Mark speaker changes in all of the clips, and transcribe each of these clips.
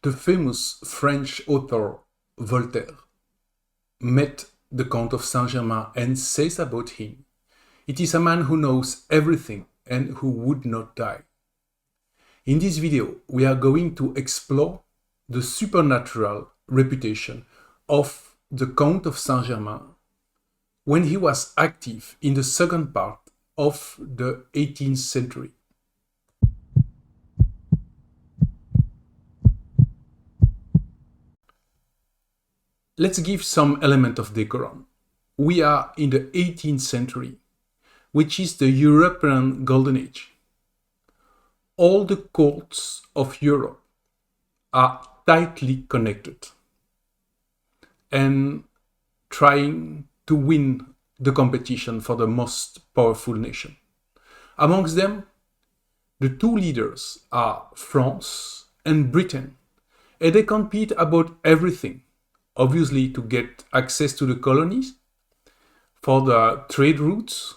Speaker 1: The famous French author Voltaire met the Count of Saint Germain and says about him, "It is a man who knows everything and who would not die." In this video, we are going to explore the supernatural reputation of the Count of Saint Germain when he was active in the second part of the 18th century. Let's give some element of decorum. We are in the 18th century, which is the European Golden Age. All the courts of Europe are tightly connected and trying to win the competition for the most powerful nation. Amongst them, the two leaders are France and Britain, and they compete about everything. Obviously, to get access to the colonies, for the trade routes,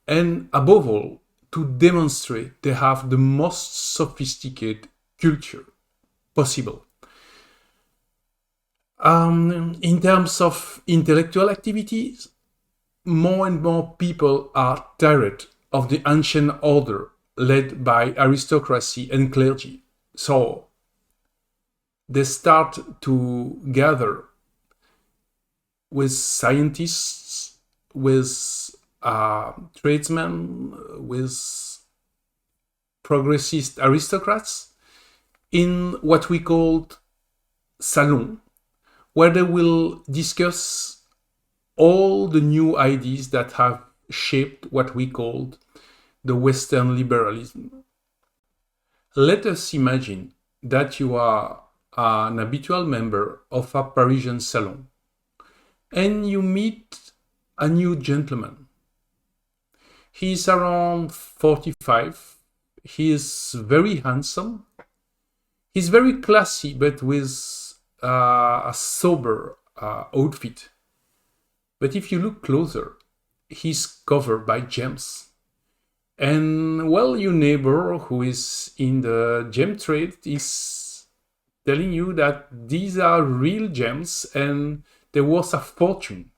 Speaker 1: and above all, to demonstrate they have the most sophisticated culture possible. In terms of intellectual activities, more and more people are tired of the ancient order led by aristocracy and clergy. So they start to gather with scientists, with tradesmen, with progressist aristocrats in what we called salon, where they will discuss all the new ideas that have shaped what we called the Western liberalism. Let us imagine that you are an habitual member of a Parisian salon and you meet a new gentleman. He is around 45. He is very handsome. He's very classy, but with a sober outfit. But if you look closer, he's covered by gems. And well, your neighbor who is in the gem trade is telling you that these are real gems and they're worth a fortune.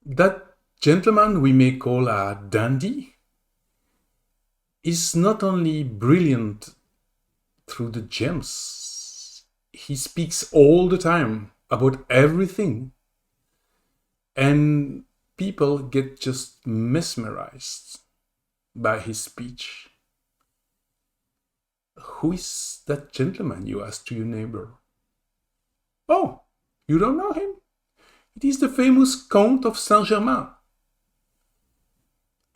Speaker 1: That gentleman we may call a dandy is not only brilliant through the gems, he speaks all the time about everything. And people get just mesmerized by his speech. Who is that gentleman, you ask to your neighbor? Oh, you don't know him? It is the famous Count of Saint Germain.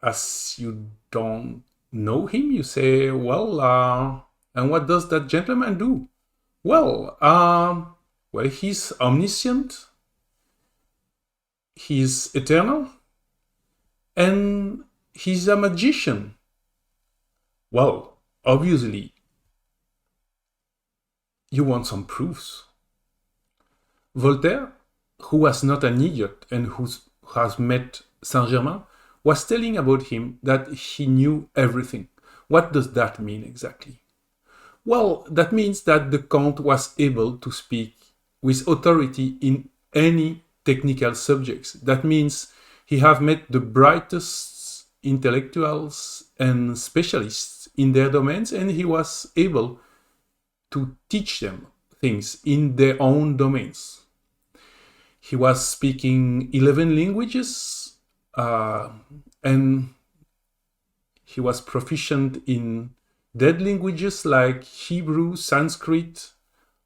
Speaker 1: As you don't know him, you say, well, and what does that gentleman do? Well, he's omniscient, he's eternal, and he's a magician. Well, obviously, you want some proofs. Voltaire, who was not an idiot and who has met Saint Germain, was telling about him that he knew everything. What does that mean exactly? Well, that means that the Count was able to speak with authority in any technical subjects. That means he have met the brightest intellectuals and specialists in their domains, and he was able to teach them things in their own domains. He was speaking 11 languages, and he was proficient in dead languages like Hebrew, Sanskrit,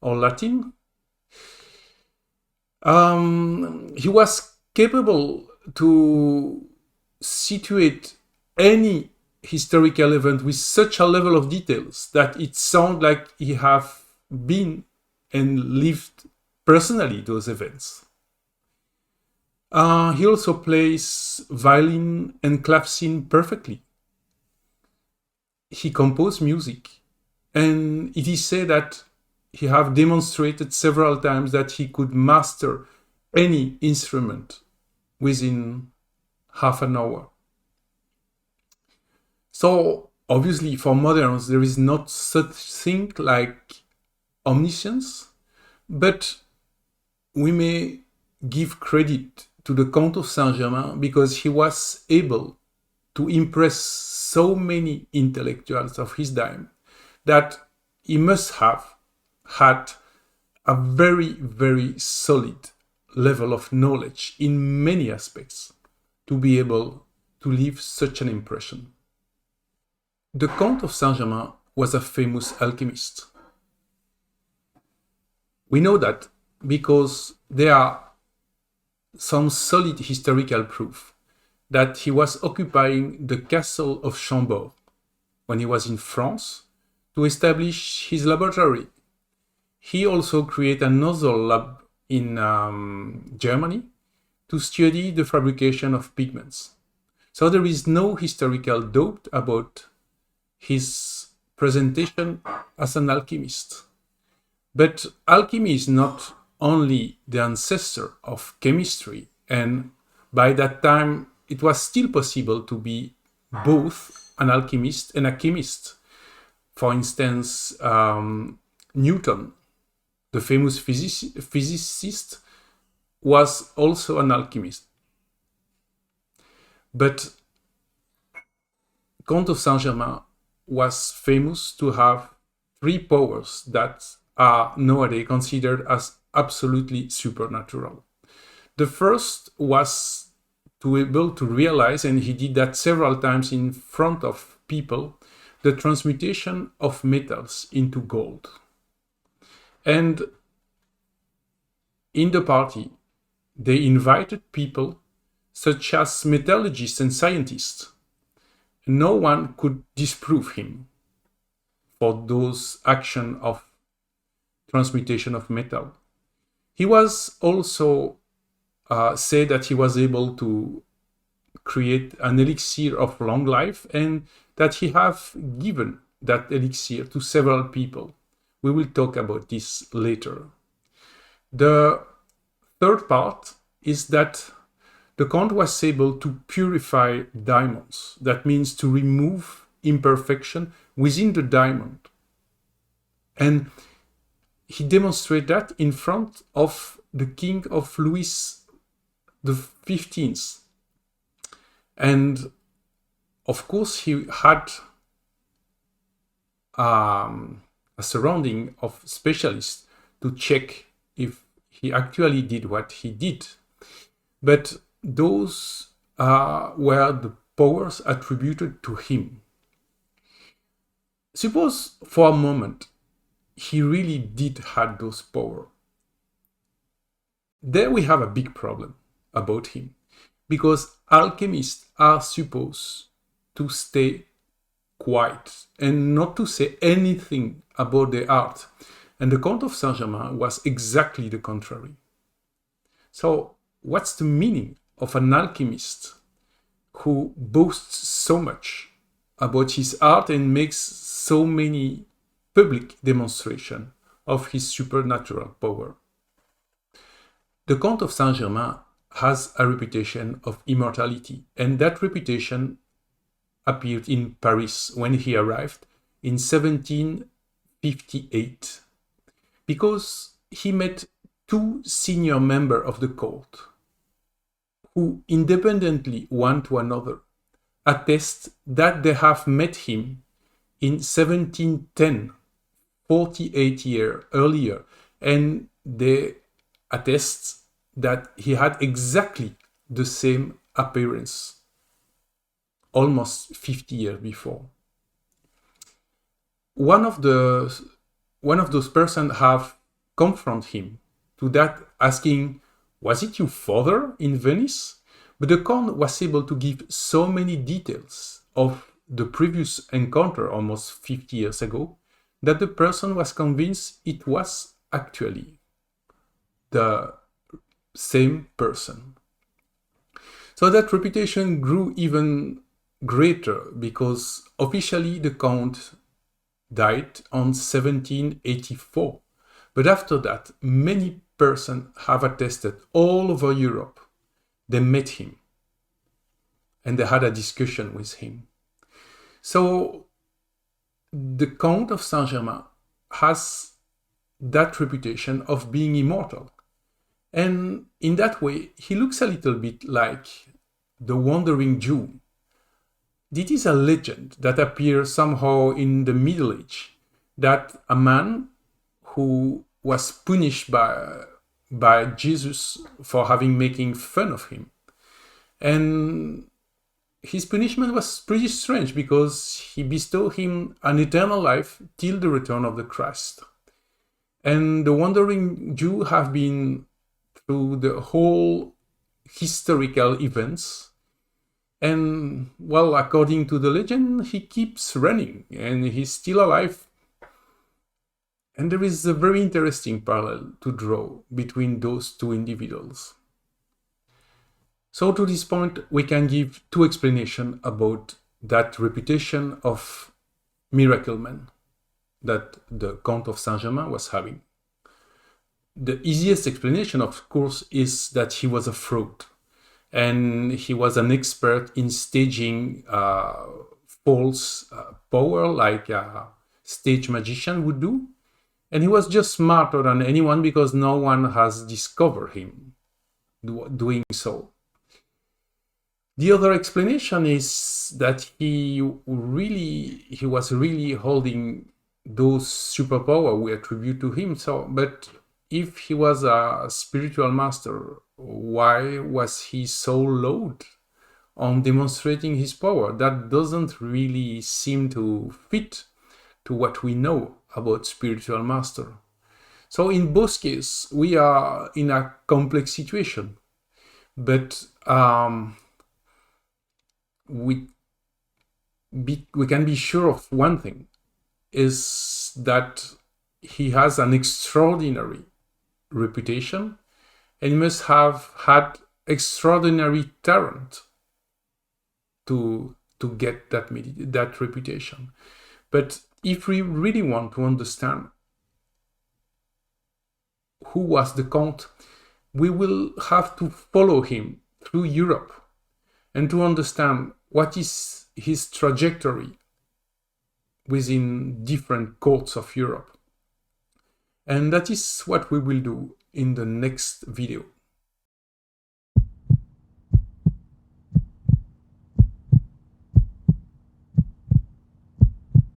Speaker 1: or Latin. He was capable to situate any historical event with such a level of details that it sounds like he have been and lived personally those events. He also plays violin and clavecin perfectly. He composed music, and it is said that he have demonstrated several times that he could master any instrument within half an hour. So Obviously, for moderns, there is not such thing like omniscience, but we may give credit to the Count of Saint Germain because he was able to impress so many intellectuals of his time that he must have had a very, very solid level of knowledge in many aspects to be able to leave such an impression. The Count of Saint Germain was a famous alchemist. We know that because there are some solid historical proof that he was occupying the castle of Chambord when he was in France to establish his laboratory. He also created another lab in Germany to study the fabrication of pigments. So there is no historical doubt about his presentation as an alchemist. But alchemy is not only the ancestor of chemistry, and by that time it was still possible to be both an alchemist and a chemist. For instance, Newton, the famous physicist, was also an alchemist. But Count of Saint Germain was famous to have three powers that are nowadays considered as absolutely supernatural. The first was to be able to realize, and he did that several times in front of people, the transmutation of metals into gold. And in the party, they invited people such as metallurgists and scientists. No one could disprove him for those actions of transmutation of metal. He was also said that he was able to create an elixir of long life and that he have given that elixir to several people. We will talk about this later. The third part is that the Count was able to purify diamonds. That means to remove imperfection within the diamond. And he demonstrated that in front of the king of Louis XV. And of course, he had a surrounding of specialists to check if he actually did what he did. But those were the powers attributed to him. Suppose for a moment he really did have those powers. There we have a big problem about him, because alchemists are supposed to stay quiet and not to say anything about their art. And the Count of Saint Germain was exactly the contrary. So what's the meaning of an alchemist who boasts so much about his art and makes so many public demonstrations of his supernatural power? The Count of Saint Germain has a reputation of immortality, and that reputation appeared in Paris when he arrived in 1758, because he met two senior members of the court who, independently one to another, attest that they have met him in 1710, 48 years earlier, and they attest that he had exactly the same appearance almost 50 years before. One of those persons have confronted him to that, asking, "Was it your father in Venice?" But the Count was able to give so many details of the previous encounter almost 50 years ago that the person was convinced it was actually the same person. So that reputation grew even greater because officially the Count died on 1784. But after that, many persons have attested all over Europe. They met him and they had a discussion with him. So the Count of Saint Germain has that reputation of being immortal. And in that way, he looks a little bit like the Wandering Jew. It is a legend that appears somehow in the Middle Age, that a man who was punished by Jesus for having making fun of him. And his punishment was pretty strange because he bestowed him an eternal life till the return of the Christ. And the Wandering Jew have been through the whole historical events. And, well, according to the legend, he keeps running and he's still alive. And there is a very interesting parallel to draw between those two individuals. So to this point, we can give two explanations about that reputation of miracle man that the Count of Saint Germain was having. The easiest explanation, of course, is that he was a fraud. And he was an expert in staging false power like a stage magician would do. And he was just smarter than anyone because no one has discovered him doing so. The other explanation is that he was really holding those superpowers we attribute to him. But if he was a spiritual master, why was he so loud on demonstrating his power? That doesn't really seem to fit to what we know about spiritual master. So in both cases, we are in a complex situation. But we can be sure of one thing, is that he has an extraordinary reputation and he must have had extraordinary talent to get that reputation. But if we really want to understand who was the Count, we will have to follow him through Europe and to understand what is his trajectory within different courts of Europe. And that is what we will do in the next video.